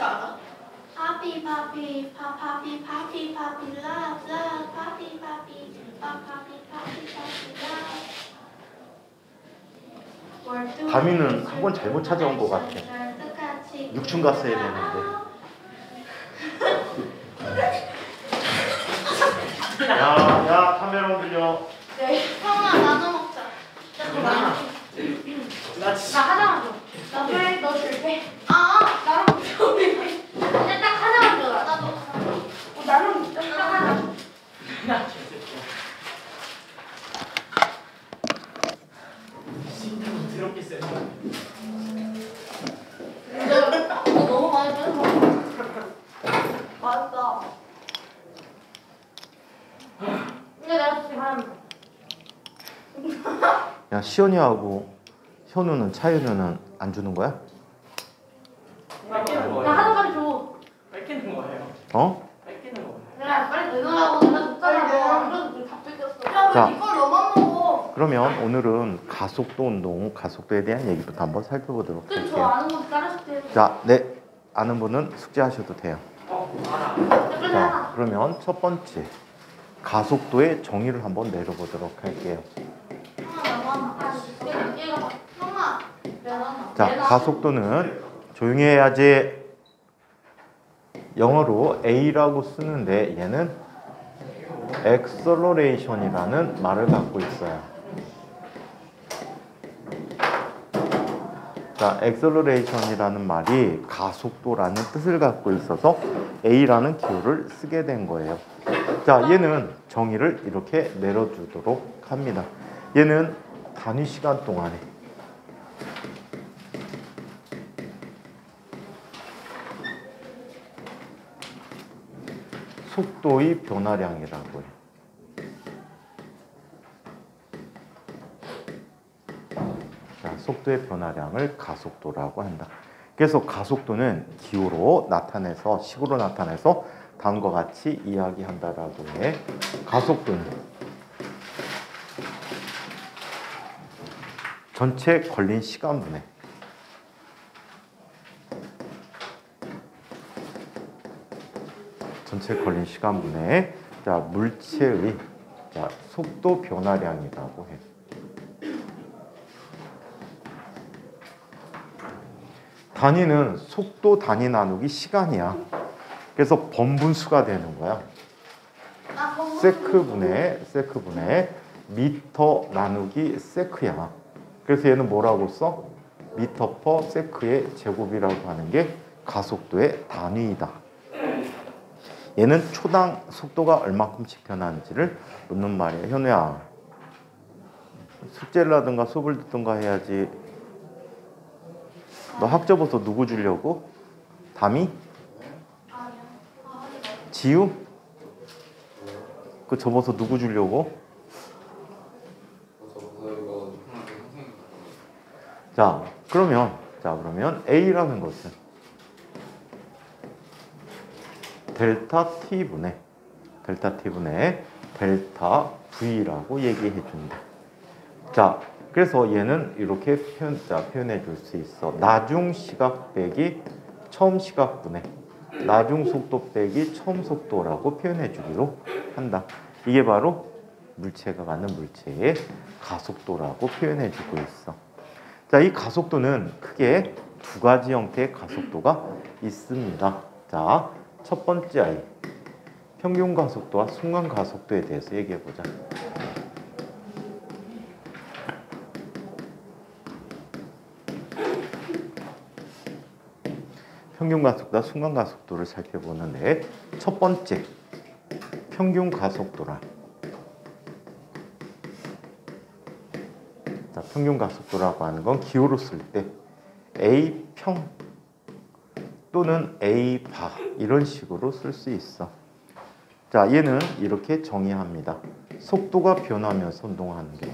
알아? 파피 파피 파파피 파피 파피 러브 러브 파피 파피 파파피 파피 파피 러브. 다미는 학원 잘못 찾아온 것 같아. 6층 갔어야 되는데. 야, 카메라 흔들려. 네. 형아 나눠 먹자. 나 하나만 줘. 나 빼, 너 줄 빼. 나랑 먹자. 그냥 딱 하나만 줘. 나도. 나는 딱 하나. 신경 더럽게 세. 너 너무 많이 빼서. 맛있다. 근데 내가 지금 하나만 줘. 야, 시연이하고 현우는 차윤우는 안 주는 거야? 나 하나만 줘. 뺏기는 거예요. 어? 뺏기는 거예요. 그래, 빨리 내놓으라고 내가 줬잖아. 그래서 다 뺏겼어. 자. 야, 왜 이걸 너만 먹어? 그러면 오늘은 가속도 운동, 가속도에 대한 얘기부터 한번 살펴보도록 그럼 저 할게요. 아는 거 따라서 돼. 자, 네. 아는 분은 숙제하셔도 돼요. 알아. 자, 그러면 첫 번째 가속도의 정의를 한번 내려보도록 할게요. 형아. 자, 가속도는 조용히 해야지. 영어로 A라고 쓰는데 얘는 acceleration이라는 말을 갖고 있어요. 자, acceleration이라는 말이 가속도라는 뜻을 갖고 있어서 A라는 기호를 쓰게 된 거예요. 자, 얘는 정의를 이렇게 내려주도록 합니다. 얘는 단위 시간 동안에 속도의 변화량이라고 해요. 자, 속도의 변화량을 가속도라고 한다. 그래서 가속도는 기호로 나타내서 식으로 나타내서 다음과 같이 이야기한다라고 해. 가속도는 전체 걸린 시간분의 자, 물체의 속도 변화량이라고 해. 단위는 속도 단위 나누기 시간이야. 그래서 번분수가 되는 거야. 세크분의 미터 나누기 세크야. 그래서 얘는 뭐라고 써? 미터 퍼 세크의 제곱이라고 하는 게 가속도의 단위이다. 얘는 초당 속도가 얼마큼씩 변하는지를 묻는 말이에요. 현우야, 숙제를 하든가 수업을 듣든가 해야지. 너 학점부터 누구 주려고? 담이? 지우? 그 접어서 누구 주려고? 자, 그러면 A라는 것은 델타 T분의 델타 V라고 얘기해 준다. 자, 그래서 얘는 이렇게 표현해 줄 수 있어. 나중 시각 빼기 처음 시각분의 나중 속도 빼기 처음 속도라고 표현해 주기로 한다. 이게 바로 물체가 갖는 물체의 가속도라고 표현해 주고 있어. 자, 이 가속도는 크게 두 가지 형태의 가속도가 있습니다. 자, 첫 번째 아이 평균 가속도와 순간 가속도에 대해서 얘기해 보자. 평균 가속도와 순간 가속도를 살펴보는데, 첫 번째 평균 가속도란, 자, 평균 가속도라고 하는 건 기호로 쓸 때 A평 또는 A바 이런 식으로 쓸 수 있어. 자, 얘는 이렇게 정의합니다. 속도가 변하면서 운동하는 경우.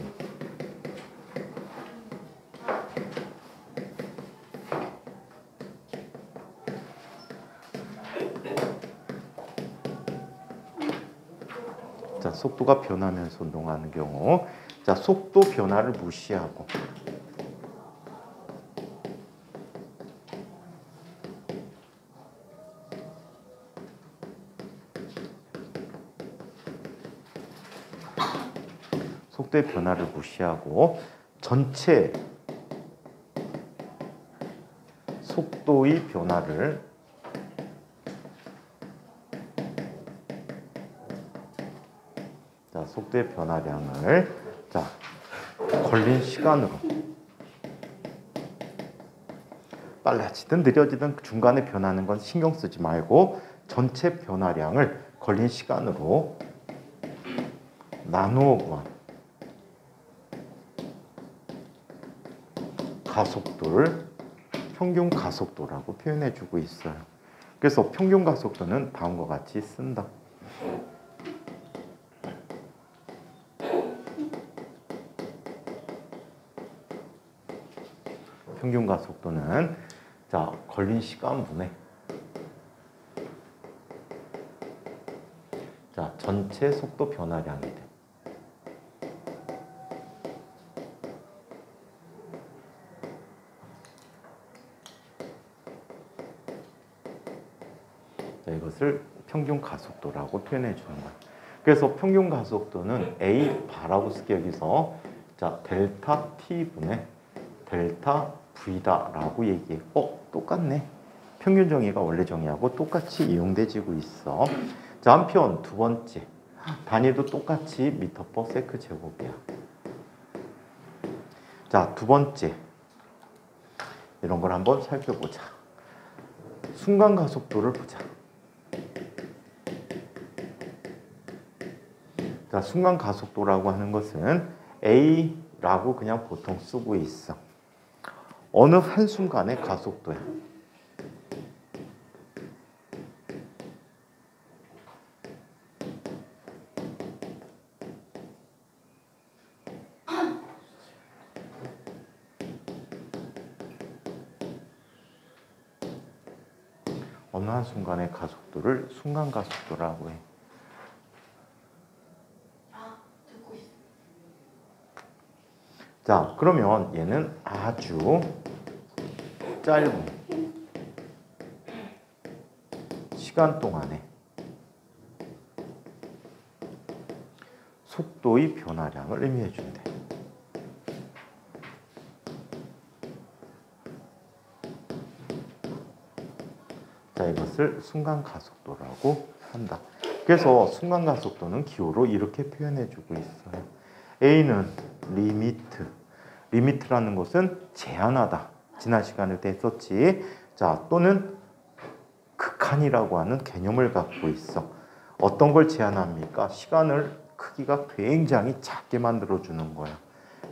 자, 속도가 변하면서 운동하는 경우. 자, 속도 변화를 무시하고 속도의 변화를 무시하고 전체 속도의 변화를 자, 속도의 변화량을 자, 걸린 시간으로 빨라지든 느려지든 중간에 변하는 건 신경 쓰지 말고 전체 변화량을 걸린 시간으로 나누어 구한 가속도를 평균 가속도라고 표현해 주고 있어요. 그래서 평균 가속도는 다음과 같이 쓴다. 평균 가속도는 자, 걸린 시간분의 자, 전체 속도 변화량이 돼. 자, 이것을 평균 가속도라고 표현해 주는 거예요. 그래서 평균 가속도는 A 바라고 쓰기 여기서 자, 델타 T분의 델타 V다라고 얘기해. 똑같네. 평균 정의가 원래 정의하고 똑같이 이용되지고 있어. 자, 한편 두 번째. 단위도 똑같이 미터/세크 제곱이야. 자, 두 번째. 이런 걸 한번 살펴보자. 순간 가속도를 보자. 자, 순간 가속도라고 하는 것은 A라고 그냥 보통 쓰고 있어. 어느 한순간의 가속도야. 어느 한순간의 가속도를 순간 가속도라고 해. 자, 그러면 얘는 아주 짧은 시간 동안에 속도의 변화량을 의미해 준대. 자, 이것을 순간 가속도라고 한다. 그래서 순간 가속도는 기호로 이렇게 표현해 주고 있어요. A는 리미트라는 것은 제한하다. 지난 시간에 했었지. 자, 또는 극한이라고 하는 개념을 갖고 있어. 어떤 걸 제한합니까? 시간을 크기가 굉장히 작게 만들어 주는 거야.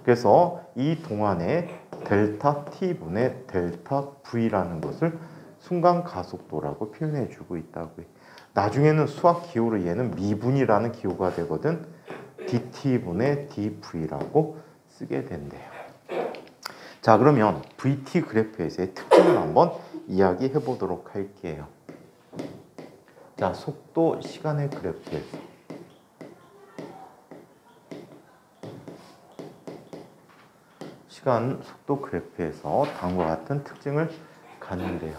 그래서 이 동안에 델타 T분의 델타 V라는 것을 순간 가속도라고 표현해 주고 있다고 해. 나중에는 수학 기호로 얘는 미분이라는 기호가 되거든. dt분의 dv라고 쓰게 된대요. 자, 그러면 VT 그래프에서의 특징을 한번 이야기해 보도록 할게요. 자, 속도 시간의 그래프에서 시간 속도 그래프에서 다음과 같은 특징을 갖는데요.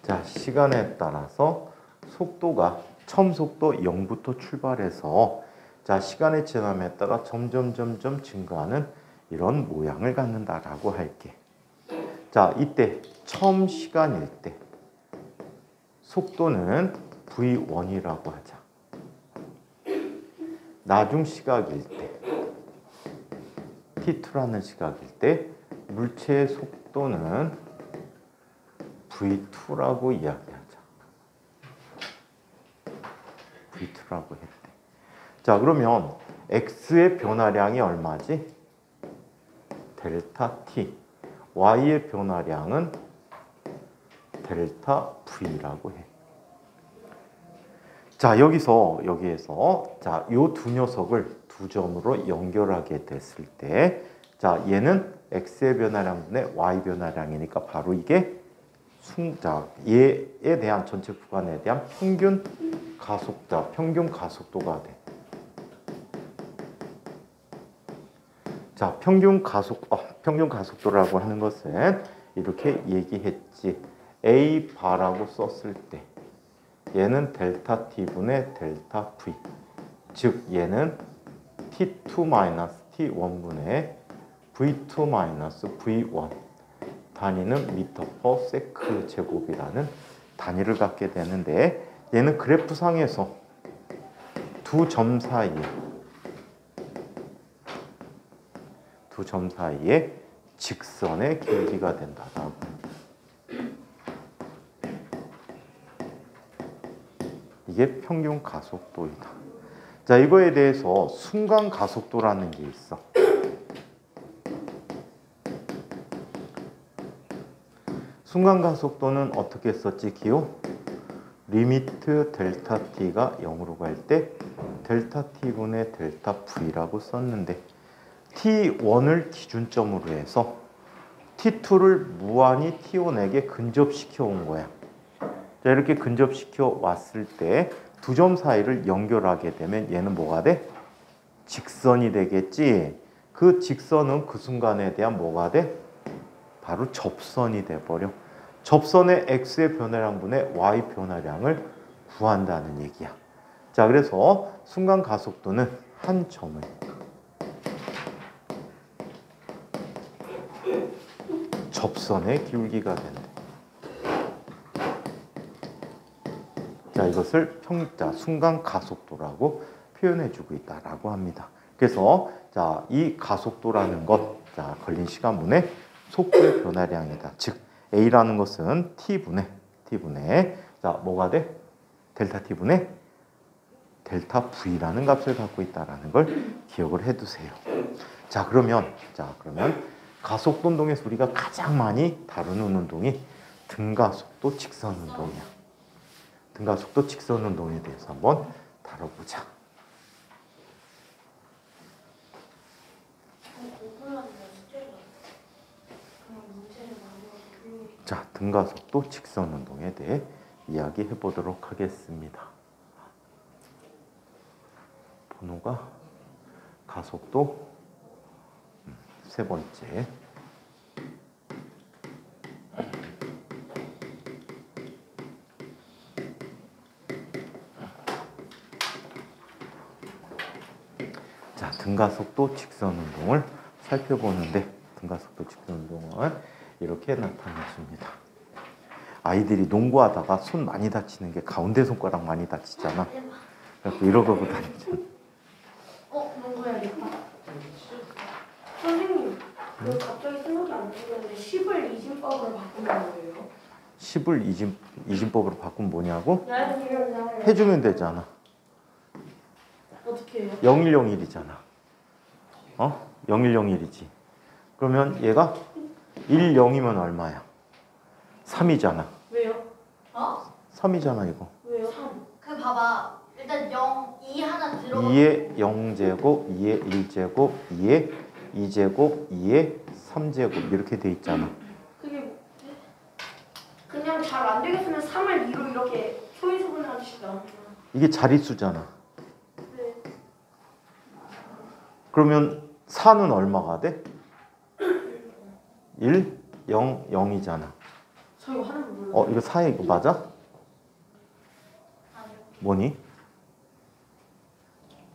자, 시간에 따라서 속도가 처음 속도 0부터 출발해서 자, 시간의 지남에 따라 점점 증가하는 이런 모양을 갖는다라고 할게. 자, 이때 처음 시간일 때 속도는 V1이라고 하자. 나중 시각일 때 T2라는 시각일 때 물체의 속도는 V2라고 이야기하자. V2라고 했대. 자, 그러면 X의 변화량이 얼마지? 델타 T. Y의 변화량은 델타 V라고 해. 자, 여기에서 자, 요 두 녀석을 두 점으로 연결하게 됐을 때 자, 얘는 X의 변화량분의 Y 변화량이니까 바로 이게 자, 얘에 대한 전체 구간에 대한 평균 가속도가 돼. 자, 평균 가속도라고 하는 것은 이렇게 얘기했지. A 바라고 썼을 때 얘는 델타 t분의 델타 v. 즉 얘는 t2-t1분의 v2-v1 단위는 미터 퍼 세크 제곱이라는 단위를 갖게 되는데, 얘는 그래프상에서 두 점 사이에 직선의 길이가 된다라고. 이게 평균 가속도이다. 자, 이거에 대해서 순간 가속도라는 게 있어. 순간 가속도는 어떻게 썼지, 기호? 리미트 델타 t가 0으로 갈 때 델타 t분의 델타 v라고 썼는데, t1을 기준점으로 해서 t2를 무한히 t1에게 근접시켜 온 거야. 자, 이렇게 근접시켜 왔을 때 두 점 사이를 연결하게 되면 얘는 뭐가 돼? 직선이 되겠지. 그 직선은 그 순간에 대한 뭐가 돼? 바로 접선이 돼버려. 접선의 x의 변화량분의 y 변화량을 구한다는 얘기야. 자, 그래서 순간 가속도는 한 점을 접선의 기울기가 된다. 자, 이것을 순간 가속도라고 표현해주고 있다라고 합니다. 그래서 자, 이 가속도라는 것, 자, 걸린 시간분의 속도의 변화량이다. 즉 A라는 것은 T분의 자, 뭐가 돼? 델타 T분의 델타 V라는 값을 갖고 있다라는 걸 기억을 해두세요. 자, 그러면 가속도 운동에서 우리가 가장 많이 다루는 운동이 등가속도 직선 운동이야. 등가속도 직선 운동에 대해서 한번 다뤄보자. 자, 등가속도 직선 운동에 대해 이야기해 보도록 하겠습니다. 번호가 가속도 세 번째. 자, 등가속도 직선 운동을 살펴보는데, 등가속도 직선 운동은 이렇게 나타나십니다. 아이들이 농구하다가 손 많이 다치는 게 가운데 손가락 많이 다치잖아. 그래서 이러고 다니잖아. 농구해야겠다. 선생님, 갑자기 생각이 안 나는데 10을 이진법으로 바꾸는 거예요? 10을 이진법으로 바꾸면 뭐냐고? 네. 해주면 되잖아. 어떻게 해요? 0101이잖아. 0101이지. 그러면 얘가 10이면 얼마야? 3이잖아. 왜요? 3이잖아, 이거. 왜요? 그 봐봐. 일단 2 하나 들어. 2의 0제곱, 2의 1제곱, 2의 2제곱, 2의 3제곱 이렇게 돼 있잖아. 그게 그냥 잘 안 되겠으면 3을 2로 이렇게 소인수분해 하시죠. 이게 자릿수잖아. 네. 그러면 4는 얼마가 돼? 1, 0, 0이잖아. 저 이거 하는 거 몰라요. 이거 4에 이거 맞아? 뭐니?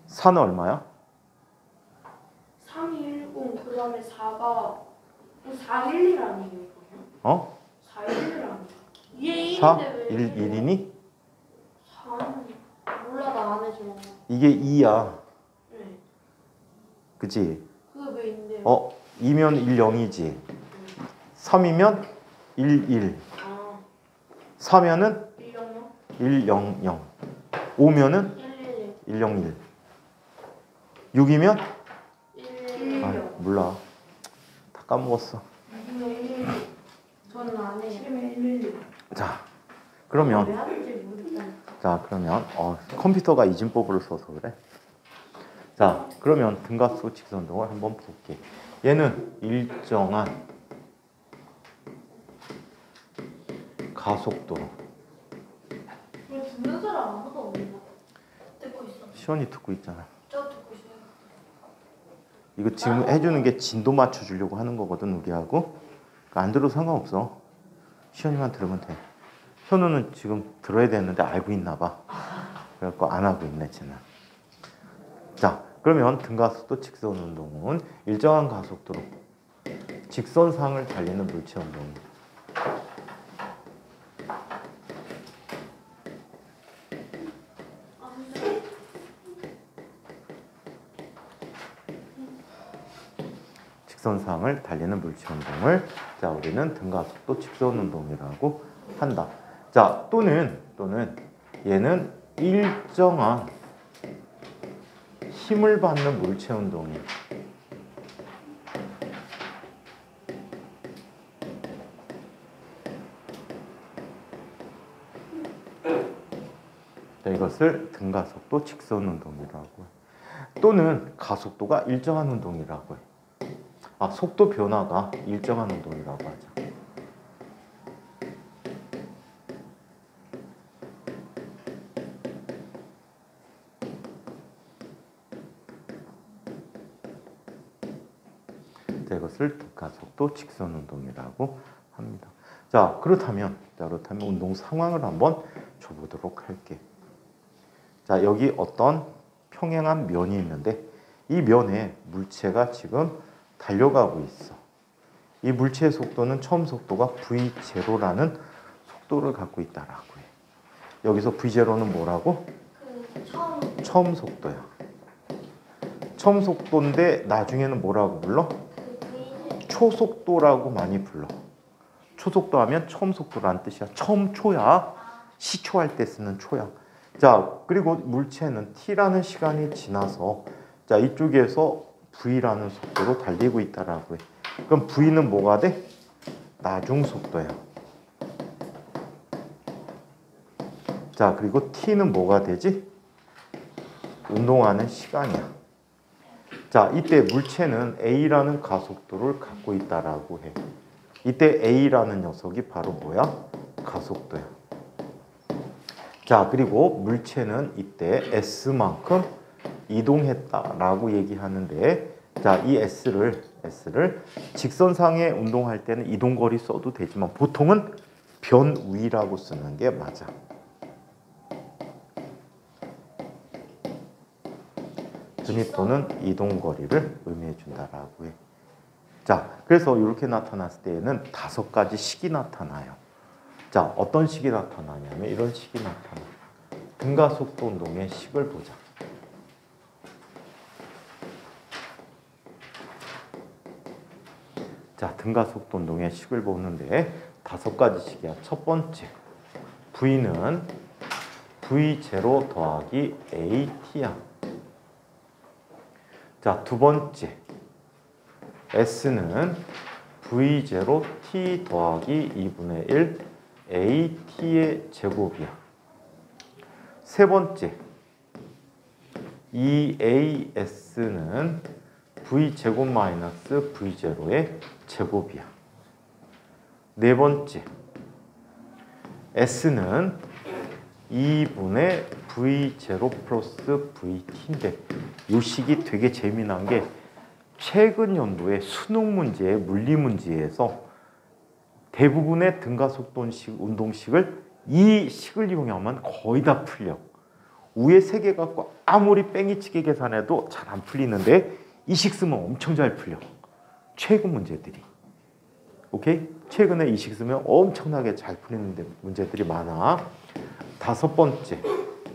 4는 얼마야? 3210 그 다음에 4가 411 아니에요? 이거요? 411 아니에요? 위에 4, 1인데 1, 1이니? 4는 몰라 나 안 해줘. 이게 2야. 네. 그치? 그게 왜 있는데요? 2면 1, 0이지. 3이면 1, 1. 4면은 100? 1, 0, 0. 5면은 111 1, 0, 1. 6이면? 111 몰라. 다 까먹었어. 111 저는 안 해요. 111 자, 그러면 왜 하는지 모르겠어요. 컴퓨터가 이진법으로 써서 그래. 자, 그러면 등가속 직선동을 한번 볼게. 얘는 일정한 가속도로. 왜 듣는 사람 아무도 없나? 듣고 있어. 시원이 듣고 있잖아. 저 듣고 있어요. 이거 지금 해주는 게 진도 맞춰주려고 하는 거거든, 우리하고. 안 들어도 상관없어. 시원이만 들으면 돼. 현우는 지금 들어야 되는데 알고 있나 봐. 그래갖고 안 하고 있네, 쟤는. 자, 그러면 등가속도 직선 운동은 일정한 가속도로 직선상을 달리는 물체 운동입니다. 직선상을 달리는 물체 운동을 자, 우리는 등가속도 직선 운동이라고 한다. 자, 또는 얘는 일정한 힘을 받는 물체 운동이에요. 자, 이것을 등가속도 직선 운동이라고 해요. 또는 가속도가 일정한 운동이라고 해요. 아, 속도 변화가 일정한 운동이라고 하죠. 자, 이것을 등가속도 직선 운동이라고 합니다. 자, 그렇다면 운동 상황을 한번 줘보도록 할게. 자, 여기 어떤 평행한 면이 있는데 이 면에 물체가 지금 달려가고 있어. 이 물체의 속도는 처음 속도가 v0라는 속도를 갖고 있다라고 해. 여기서 v0는 뭐라고? 처음 속도야. 처음 속도인데 나중에는 뭐라고 불러? 초속도라고 많이 불러. 초속도 하면 처음 속도라는 뜻이야. 처음 초야. 시초할 때 쓰는 초야. 자, 그리고 물체는 t라는 시간이 지나서 자, 이쪽에서 v라는 속도로 달리고 있다라고 해. 그럼 v는 뭐가 돼? 나중 속도야. 자, 그리고 t는 뭐가 되지? 운동하는 시간이야. 자, 이때 물체는 a라는 가속도를 갖고 있다라고 해. 이때 a라는 녀석이 바로 뭐야? 가속도야. 자, 그리고 물체는 이때 s만큼 이동했다라고 얘기하는데, 자, 이 s를 직선상에 운동할 때는 이동거리 써도 되지만 보통은 변위라고 쓰는 게 맞아. 진입 또는 이동거리를 의미해 준다라고 해. 자, 그래서 이렇게 나타났을 때에는 5가지 식이 나타나요. 자, 어떤 식이 나타나냐면 이런 식이 나타나. 등가속도 운동의 식을 보자. 자, 등가속도 운동의 식을 보는데 5가지 식이야. 첫 번째, V는 V0 더하기 AT야. 자, 두 번째, S는 V0 T 더하기 2분의 1 AT의 제곱이야. 세 번째, EAS는 V제곱 마이너스 V0의 제곱이야. 네 번째, S는 2분의 V0 플러스 VT인데 이 식이 되게 재미난 게 최근 연도의 수능 문제, 물리 문제에서 대부분의 등가속도 운동식을 이 식을 이용하면 거의 다 풀려. 위에 3개 갖고 아무리 뺑이치게 계산해도 잘 안 풀리는데 이 식 쓰면 엄청 잘 풀려. 최근 문제들이. 오케이? 최근에 이 식 쓰면 엄청나게 잘 풀리는 문제들이 많아. 5번째,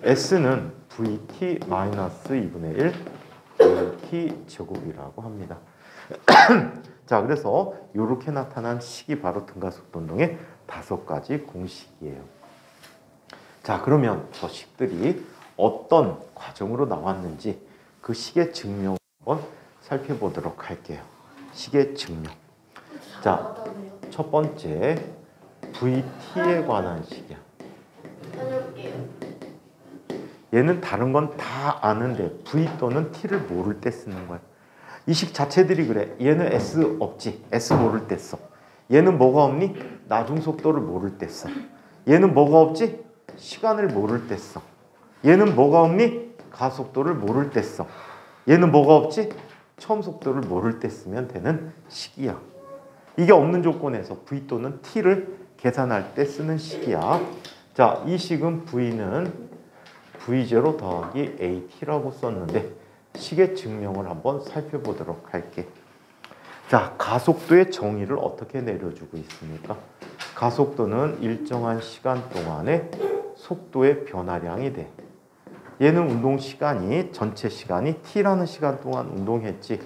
S는 VT 마이너스 2분의 1 VT 제곱이라고 합니다. 자, 그래서 이렇게 나타난 식이 바로 등가속도 운동의 5가지 공식이에요. 자, 그러면 저 식들이 어떤 과정으로 나왔는지 그 식의 증명 한번 살펴보도록 할게요. 식의 증명. 자, 첫 번째 VT에 관한 식이야. 얘는 다른 건 다 아는데 V 또는 T를 모를 때 쓰는 거야. 이 식 자체들이 그래. 얘는 S 없지. S 모를 때 써. 얘는 뭐가 없니? 나중 속도를 모를 때 써. 얘는 뭐가 없지? 시간을 모를 때 써. 얘는 뭐가 없니? 가속도를 모를 때 써. 얘는 뭐가 없지? 처음 속도를 모를 때 쓰면 되는 식이야. 이게 없는 조건에서 V 또는 T를 계산할 때 쓰는 식이야. 자, 이 식은 V는 V0 더하기 AT라고 썼는데 식의 증명을 한번 살펴보도록 할게. 자, 가속도의 정의를 어떻게 내려주고 있습니까? 가속도는 일정한 시간 동안의 속도의 변화량이 돼. 얘는 운동 시간이 전체 시간이 t라는 시간 동안 운동했지.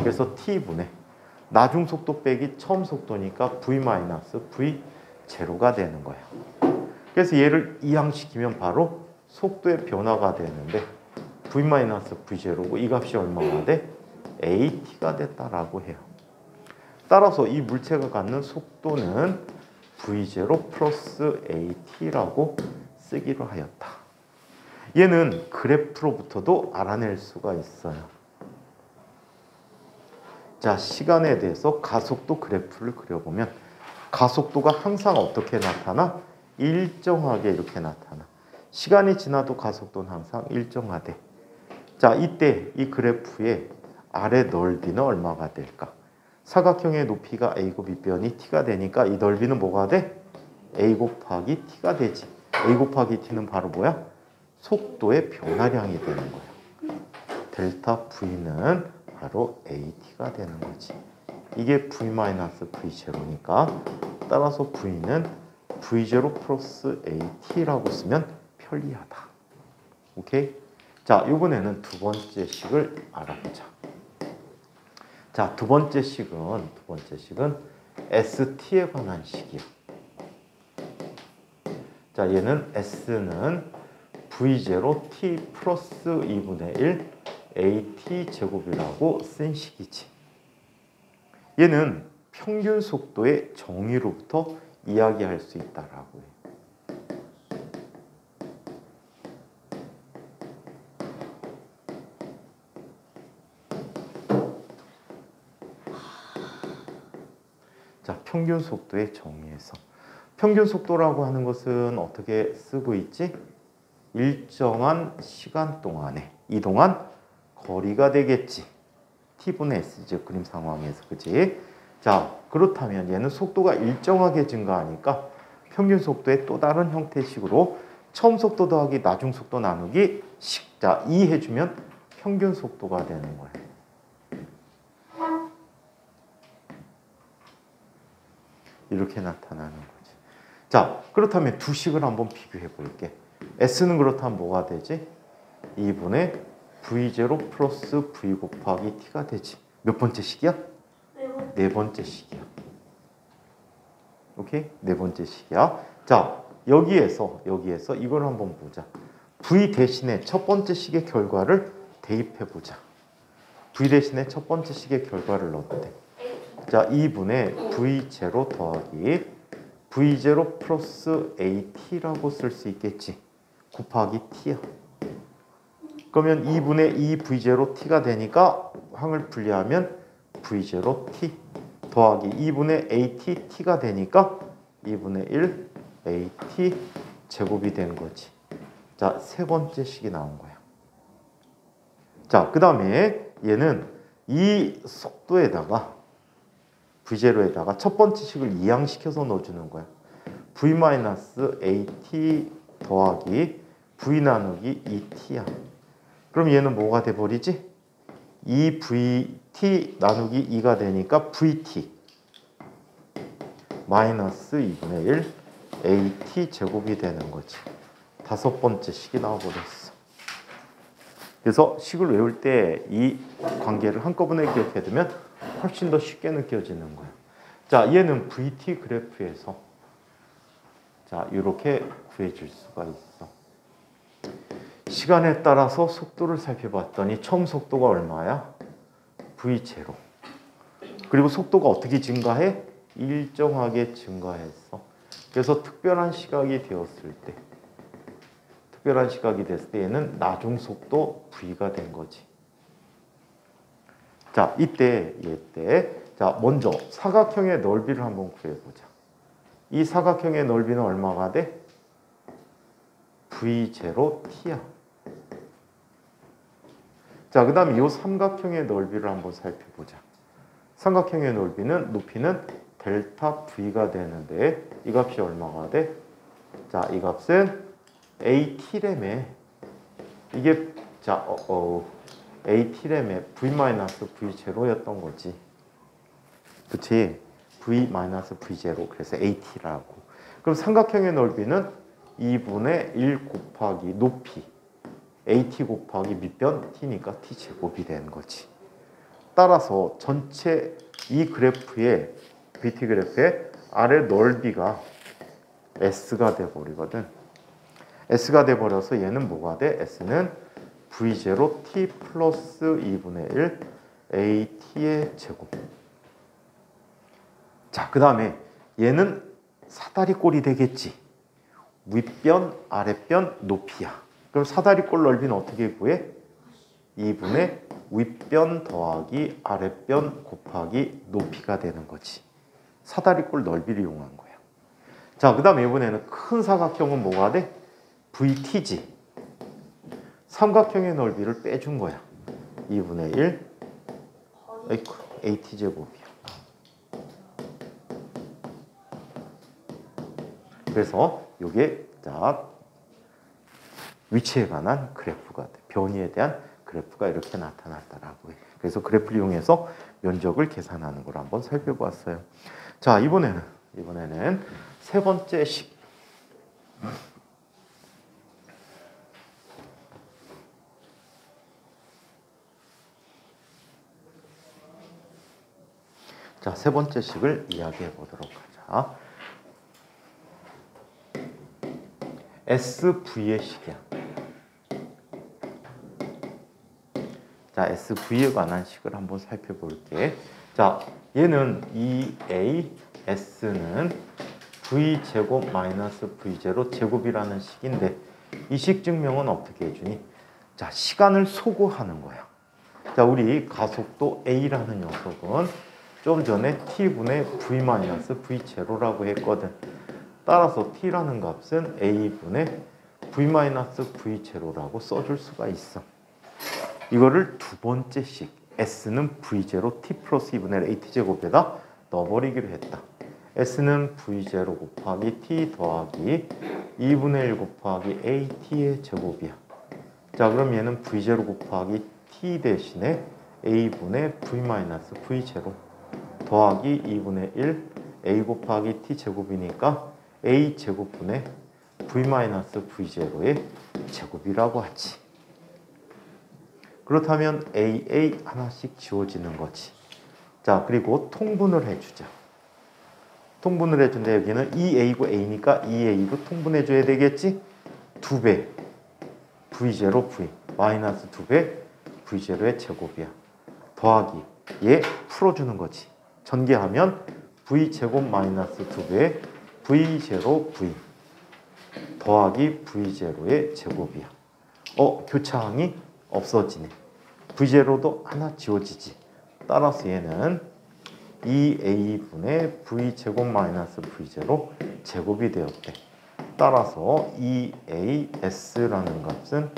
그래서 t분의 나중 속도 빼기 처음 속도니까 v-v0가 되는 거야. 그래서 얘를 이항시키면 바로 속도의 변화가 되는데 v-v0고 이 값이 얼마가 돼? at가 됐다라고 해요. 따라서 이 물체가 갖는 속도는 v0 플러스 at라고 쓰기로 하였다. 얘는 그래프로부터도 알아낼 수가 있어요. 자, 시간에 대해서 가속도 그래프를 그려보면 가속도가 항상 어떻게 나타나? 일정하게 이렇게 나타나. 시간이 지나도 가속도는 항상 일정하대. 자, 이때 이 그래프의 아래 넓이는 얼마가 될까? 사각형의 높이가 a고 밑변이 t가 되니까 이 넓이는 뭐가 돼? a 곱하기 t가 되지. a 곱하기 t는 바로 뭐야? 속도의 변화량이 되는 거야. 델타 v는 바로 at가 되는 거지. 이게 v-v0니까 따라서 v는 v0 플러스 at라고 쓰면 편리하다. 오케이? 자, 이번에는 두 번째 식을 알아보자. 자, 두 번째 식은 ST에 관한 식이야. 자, 얘는 S는 V0 T 플러스 2분의 1 AT 제곱이라고 쓴 식이지. 얘는 평균 속도의 정의로부터 이야기할 수 있다라고 해. 자, 평균 속도의 정의에서 평균 속도라고 하는 것은 어떻게 쓰고 있지? 일정한 시간 동안에 이동한 거리가 되겠지. T분의 S죠. 그림 상황에서. 그치? 자, 그렇다면 얘는 속도가 일정하게 증가하니까 평균 속도의 또 다른 형태의 식으로 처음 속도 더하기 나중 속도 나누기 식. 자, 2 해주면 평균 속도가 되는 거야. 이렇게 나타나는 거지. 자, 그렇다면 두 식을 한번 비교해 볼게. S는 그렇다면 뭐가 되지? 2분의 V0 플러스 V 곱하기 T가 되지. 몇 번째 식이야? 네 번째 식이야. 오케이? 네 번째 식이야. 자, 여기에서 이걸 한번 보자. V 대신에 첫 번째 식의 결과를 대입해 보자. V 대신에 첫 번째 식의 결과를 넣었대. 자, 2분의 V0 더하기 V0 플러스 AT라고 쓸 수 있겠지. 곱하기 T야. 그러면 2분의 2 V0 T가 되니까 항을 분리하면 V0 T 더하기 2분의 AT T가 되니까 2분의 1 AT 제곱이 되는 거지. 자, 세 번째 식이 나온 거야. 자, 그 다음에 얘는 이 속도에다가 V0에다가 첫 번째 식을 이항시켜서 넣어주는 거야. V-AT 더하기 V 나누기 2T야. 그럼 얘는 뭐가 돼버리지? 2VT 나누기 2가 되니까 VT 마이너스 2분의 1 AT 제곱이 되는 거지. 다섯 번째 식이 나와버렸어. 그래서 식을 외울 때 이 관계를 한꺼번에 기억해두면 훨씬 더 쉽게 느껴지는 거야. 자, 얘는 VT 그래프에서 자, 이렇게 구해줄 수가 있어. 시간에 따라서 속도를 살펴봤더니 처음 속도가 얼마야? V0. 그리고 속도가 어떻게 증가해? 일정하게 증가했어. 그래서 특별한 시각이 됐을 때 얘는 나중 속도 V가 된 거지. 자, 얘 때 자, 먼저 사각형의 넓이를 한번 구해보자. 이 사각형의 넓이는 얼마가 돼? V0T야. 자, 그 다음에 이 삼각형의 넓이를 한번 살펴보자. 삼각형의 높이는 델타 V가 되는데 이 값이 얼마가 돼? 자, 이 값은 AT램에 이게 자, AT램에 V-V0였던 거지. 그치? V-V0 그래서 AT라고. 그럼 삼각형의 넓이는 2분의 1 곱하기 높이 AT 곱하기 밑변 T니까 T제곱이 되는 거지. 따라서 전체 이 그래프의 BT 그래프의 아래 넓이가 S가 돼버리거든. S가 돼버려서 얘는 뭐가 돼? S는 V0 T 플러스 2분의 1 AT의 제곱. 자, 그 다음에 얘는 사다리꼴이 되겠지. 윗변, 아랫변, 높이야. 그럼 사다리꼴 넓이는 어떻게 구해? 2분의 윗변 더하기 아랫변 곱하기 높이가 되는 거지. 사다리꼴 넓이를 이용한 거야. 자, 그 다음에 이번에는 큰 사각형은 뭐가 돼? VT지. 삼각형의 넓이를 빼준 거야. 2분의 1 AT제곱이야. 그래서 이게 자 위치에 관한 그래프가 돼. 변이에 대한 그래프가 이렇게 나타났다라고 해. 그래서 그래프를 이용해서 면적을 계산하는 걸 한번 살펴봤어요. 자, 이번에는 세 번째 식. 자, 세 번째 식을 이야기해 보도록 하자. SV의 식이야. 자, SV에 관한 식을 한번 살펴볼게. 자, 얘는 2A S는 V제곱 마이너스 V0 제곱이라는 식인데 이 식 증명은 어떻게 해주니? 자, 시간을 소거하는 거야. 자, 우리 가속도 A라는 녀석은 좀 전에 T분의 V 마이너스 V0라고 했거든. 따라서 T라는 값은 A분의 V-V0라고 써줄 수가 있어. 이거를 두 번째 식 S는 V0 T 플러스 2분의 AT제곱에다 넣어버리기로 했다. S는 V0 곱하기 T 더하기 2분의 1 곱하기 AT의 제곱이야. 자, 그럼 얘는 V0 곱하기 T 대신에 A분의 V-V0 더하기 2분의 1 A 곱하기 T 제곱이니까 A 제곱분의 V-V0의 제곱이라고 하지. 그렇다면 AA 하나씩 지워지는 거지. 자, 그리고 통분을 해주자. 통분을 해준데 여기는 2A고 A니까 2A로 통분해줘야 되겠지? 2배 V0 V 마이너스 2배 V0의 제곱이야. 더하기 얘 풀어주는 거지. 전개하면 V제곱 마이너스 2배 V0 V 더하기 V0의 제곱이야. 교차항이 없어지네. V0도 하나 지워지지. 따라서 얘는 2A분의 V제곱 마이너스 V0 제곱이 되었대. 따라서 2AS라는 값은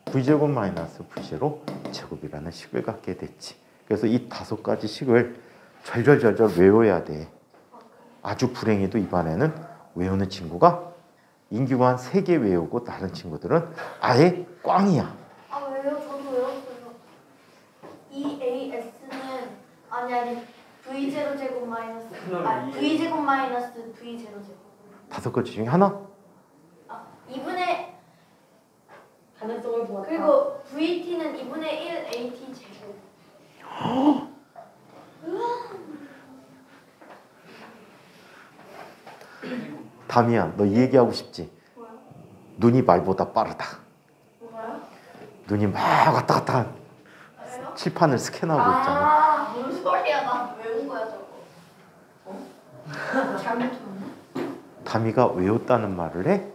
V제곱 마이너스 V0 제곱이라는 식을 갖게 됐지. 그래서 이 5가지 식을 절절절절 외워야 돼. 아주 불행히도 이번에는 외우는 친구가 인규가 한 3개 외우고 다른 친구들은 아예 꽝이야. 아, 왜요? 저도 외웠어요. EAS는 아니 V0 제곱 마이너스 V제곱 마이너스 V0 제곱. 5가지 중에 하나? 2분의 가능성을 보았다. 그리고 VT는 2분의 1 AT 제곱. 담이야, 너 이 얘기하고 싶지? 뭐야? 눈이 말보다 빠르다. 뭐가요? 눈이 막 왔다 갔다 왜요? 칠판을 스캔하고 있잖아. 뭔 소리야? 나 외운 거야 저거. 잘못 들었나? 담이가 외웠다는 말을 해?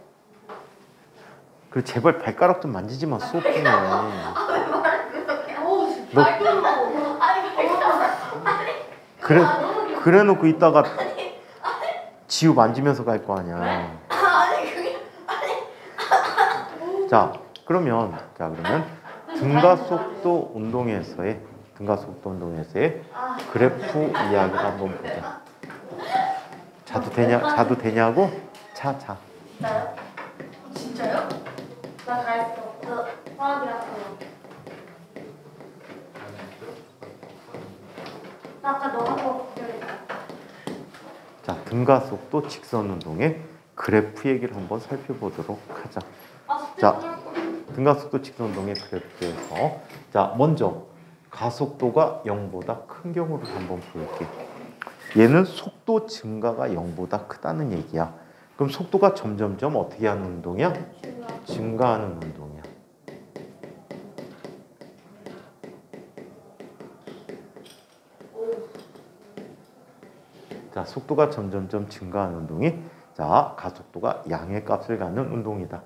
그래, 제발 발가락 좀 만지지 마, 수업 중에. 왜 말을 그렇게? 너 아니 그래 놓고 있다가 지우 만지면서 갈 거 아니야. 아니 그게 자, 그러면 등가속도 운동에서의 그래프 이야기를 한번 보자. 자도 되냐고? 자. 진짜요? 진짜요? 나 다 했어. 저 화학이라서. 나 아까 너가 더 걱정했다. 자, 등가속도 직선 운동의 그래프 얘기를 한번 살펴보도록 하자. 자, 등가속도 직선 운동의 그래프에서 자, 먼저 가속도가 0보다 큰 경우를 한번 볼게. 얘는 속도 증가가 0보다 크다는 얘기야. 그럼 속도가 점점점 어떻게 하는 운동이야? 증가하는 운동이야. 자, 속도가 점점점 증가하는 운동이 자, 가속도가 양의 값을 갖는 운동이다.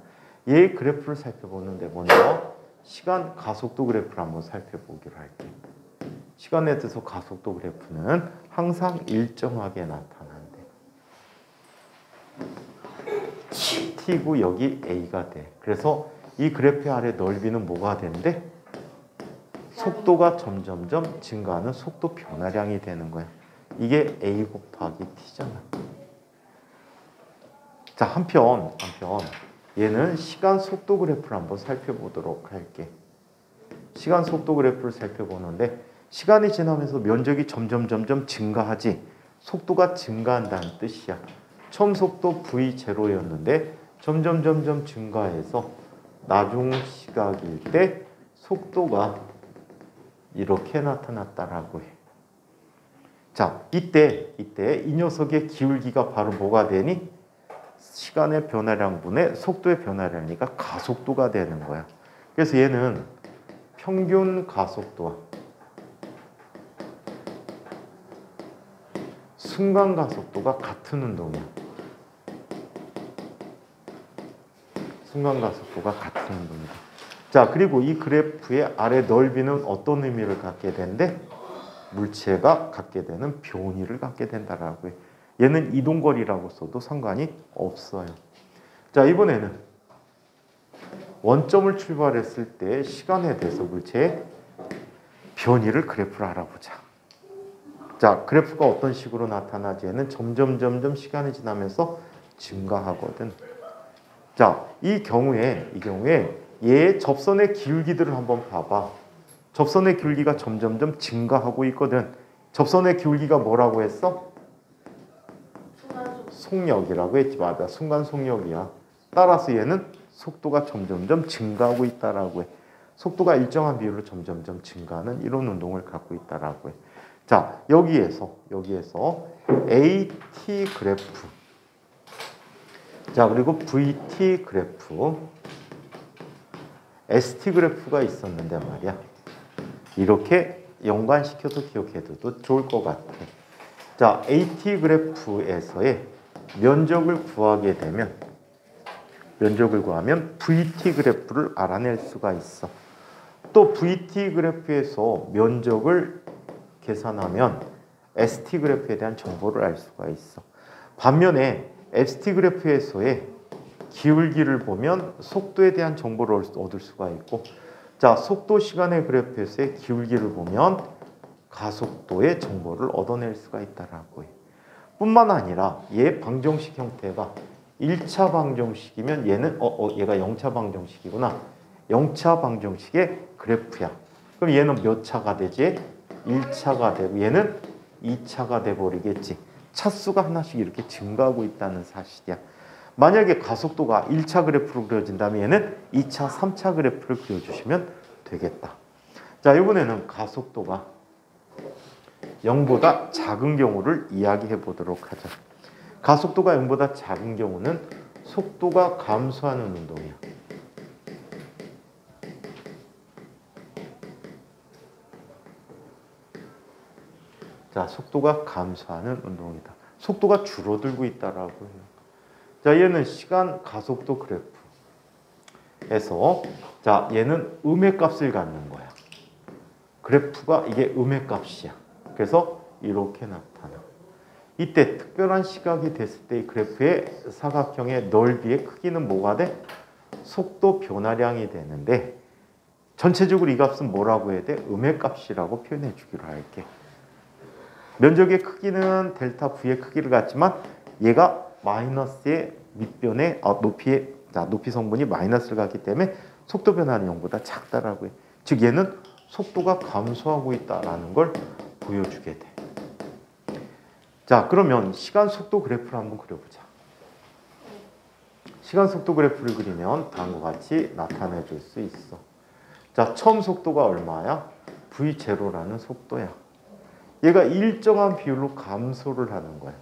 얘의 그래프를 살펴보는데 먼저 시간 가속도 그래프를 한번 살펴보기로 할게. 시간에 대해서 가속도 그래프는 항상 일정하게 나타난대. t고 여기 a가 돼. 그래서 이 그래프 아래 넓이는 뭐가 된대? 속도가 점점점 증가하는 속도 변화량이 되는 거야. 이게 a 곱하기 t잖아. 자, 한편 얘는 시간 속도 그래프를 한번 살펴보도록 할게. 시간 속도 그래프를 살펴보는데 시간이 지나면서 면적이 점점 증가하지 속도가 증가한다는 뜻이야. 처음 속도 v0였는데 점점 증가해서 나중 시각일 때 속도가 이렇게 나타났다라고 해. 자, 이때 이 녀석의 기울기가 바로 뭐가 되니? 시간의 변화량분의 속도의 변화량이니까 가속도가 되는 거야. 그래서 얘는 평균 가속도와 순간 가속도가 같은 운동이야. 순간 가속도가 같은 운동이다. 자, 그리고 이 그래프의 아래 넓이는 어떤 의미를 갖게 된대? 물체가 갖게 되는 변이를 갖게 된다라고 해. 얘는 이동거리라고 써도 상관이 없어요. 자, 이번에는 원점을 출발했을 때 시간에 대해서 물체의 변이를 그래프를 알아보자. 자, 그래프가 어떤 식으로 나타나지? 얘는 점점 시간이 지나면서 증가하거든. 자, 이 경우에 얘의 접선의 기울기들을 한번 봐봐. 접선의 기울기가 점점 증가하고 있거든. 접선의 기울기가 뭐라고 했어? 속력이라고 했지. 맞아. 순간 속력이야. 따라서 얘는 속도가 점점 증가하고 있다라고 해. 속도가 일정한 비율로 점점 증가하는 이런 운동을 갖고 있다라고 해. 자, 여기에서 AT 그래프, 자, 그리고 VT 그래프, ST 그래프가 있었는데 말이야. 이렇게 연관시켜서 기억해둬도 좋을 것 같아. 자, AT 그래프에서의 면적을 구하면 VT 그래프를 알아낼 수가 있어. 또 VT 그래프에서 면적을 계산하면 ST 그래프에 대한 정보를 알 수가 있어. 반면에 ST 그래프에서의 기울기를 보면 속도에 대한 정보를 얻을 수가 있고, 자, 속도 시간의 그래프에서의 기울기를 보면 가속도의 정보를 얻어낼 수가 있다라고 해. 뿐만 아니라 얘 방정식 형태가 1차 방정식이면 얘는 얘가 0차 방정식이구나. 0차 방정식의 그래프야. 그럼 얘는 몇 차가 되지? 1차가 되고 얘는 2차가 돼버리겠지. 차수가 하나씩 이렇게 증가하고 있다는 사실이야. 만약에 가속도가 1차 그래프로 그려진다면 얘는 2차, 3차 그래프를 그려주시면 되겠다. 자, 이번에는 가속도가 0보다 작은 경우를 이야기해 보도록 하자. 가속도가 0보다 작은 경우는 속도가 감소하는 운동이야. 자, 속도가 감소하는 운동이다. 속도가 줄어들고 있다라고 해요. 자, 얘는 시간 가속도 그래프에서 자, 얘는 음의 값을 갖는 거야. 그래프가 이게 음의 값이야. 그래서 이렇게 나타나. 이때 특별한 시각이 됐을 때 이 그래프의 사각형의 넓이의 크기는 뭐가 돼? 속도 변화량이 되는데 전체적으로 이 값은 뭐라고 해야 돼? 음의 값이라고 표현해 주기로 할게. 면적의 크기는 델타 V의 크기를 갖지만 얘가 마이너스의 밑변에 높이 성분이 마이너스를 갖기 때문에 속도 변화는 0보다 작다라고 해. 즉 얘는 속도가 감소하고 있다라는 걸 보여주게 돼. 자, 그러면 시간 속도 그래프를 한번 그려보자. 시간 속도 그래프를 그리면 다음과 같이 나타내 줄 수 있어. 자, 처음 속도가 얼마야? v0라는 속도야. 얘가 일정한 비율로 감소를 하는 거야.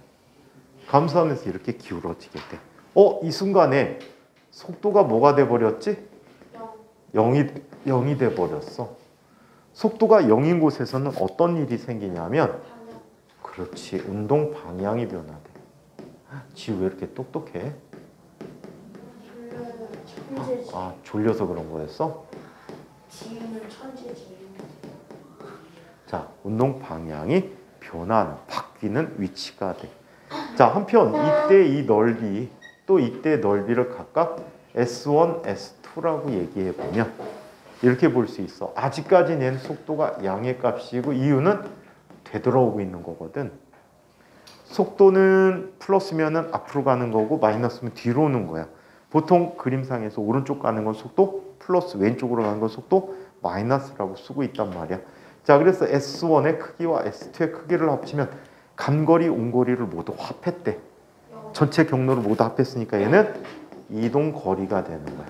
감소하면서 이렇게 기울어지게 돼. 이 순간에 속도가 뭐가 돼버렸지? 0이 돼버렸어. 속도가 0인 곳에서는 어떤 일이 생기냐면 그렇지, 운동 방향이 변화돼. 지우 왜 이렇게 똑똑해? 졸려서 그런 거였어? 지우는 천재지. 자, 운동 방향이 바뀌는 위치가 돼. 자, 한편 이때 이 넓이 또 이때 넓이를 각각 S1, S2라고 얘기해 보면 이렇게 볼 수 있어. 아직까지 낸 속도가 양의 값이고 이유는 되돌아오고 있는 거거든. 속도는 플러스면은 앞으로 가는 거고 마이너스면 뒤로 오는 거야. 보통 그림상에서 오른쪽 가는 건 속도 플러스, 왼쪽으로 가는 건 속도 마이너스라고 쓰고 있단 말이야. 자, 그래서 S1의 크기와 S2의 크기를 합치면 간거리, 온거리를 모두 합했대. 전체 경로를 모두 합했으니까 얘는 이동 거리가 되는 거야.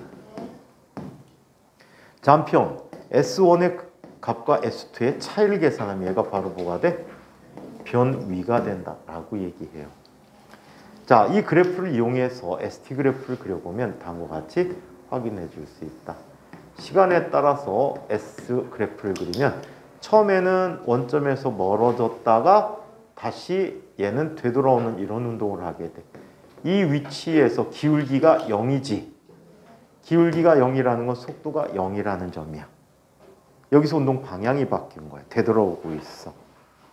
자, 한편 S1의 값과 S2의 차이를 계산하면 얘가 바로 뭐가 돼? 변위가 된다라고 얘기해요. 자, 이 그래프를 이용해서 ST 그래프를 그려보면 다음과 같이 확인해 줄 수 있다. 시간에 따라서 S 그래프를 그리면 처음에는 원점에서 멀어졌다가 다시 얘는 되돌아오는 이런 운동을 하게 돼. 이 위치에서 기울기가 0이지. 기울기가 0이라는 건 속도가 0이라는 점이야. 여기서 운동 방향이 바뀐 거야. 되돌아오고 있어.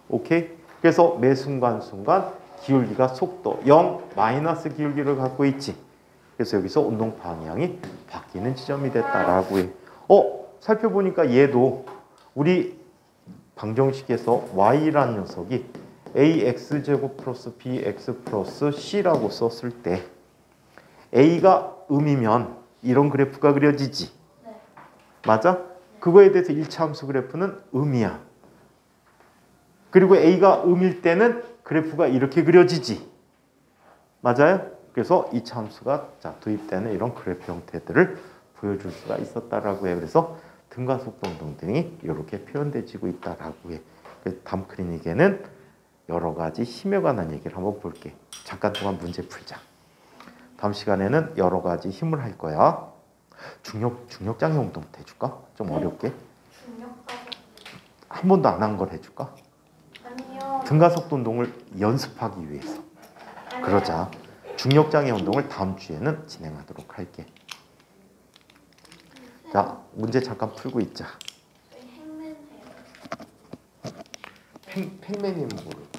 오케이? 그래서 매 순간순간 기울기가 속도 0 마이너스 기울기를 갖고 있지. 그래서 여기서 운동 방향이 바뀌는 지점이 됐다라고 해. 살펴보니까 얘도 우리 방정식에서 y라는 녀석이 ax제곱 플러스 bx 플러스 c라고 썼을 때 a가 음이면 이런 그래프가 그려지지. 네. 맞아? 그거에 대해서 1차 함수 그래프는 음이야. 그리고 a가 음일 때는 그래프가 이렇게 그려지지. 맞아요? 그래서 2차 함수가 도입되는 이런 그래프 형태들을 보여줄 수가 있었다라고 해요. 그래서 등가 속도 운동 등이 이렇게 표현되지고 있다라고 해. 담크리닉에는 여러 가지 힘에 관한 얘기를 한번 볼게. 잠깐 동안 문제 풀자. 다음 시간에는 여러 가지 힘을 할 거야. 중력장애 운동부터 해줄까? 좀 어렵게. 한 번도 안 한 걸 해줄까? 아니요. 등가 속도 운동을 연습하기 위해서. 그러자. 중력장애 운동을 다음 주에는 진행하도록 할게. 자, 문제 잠깐 풀고 있자. 행맨 해요. 팽맨이 뭐를?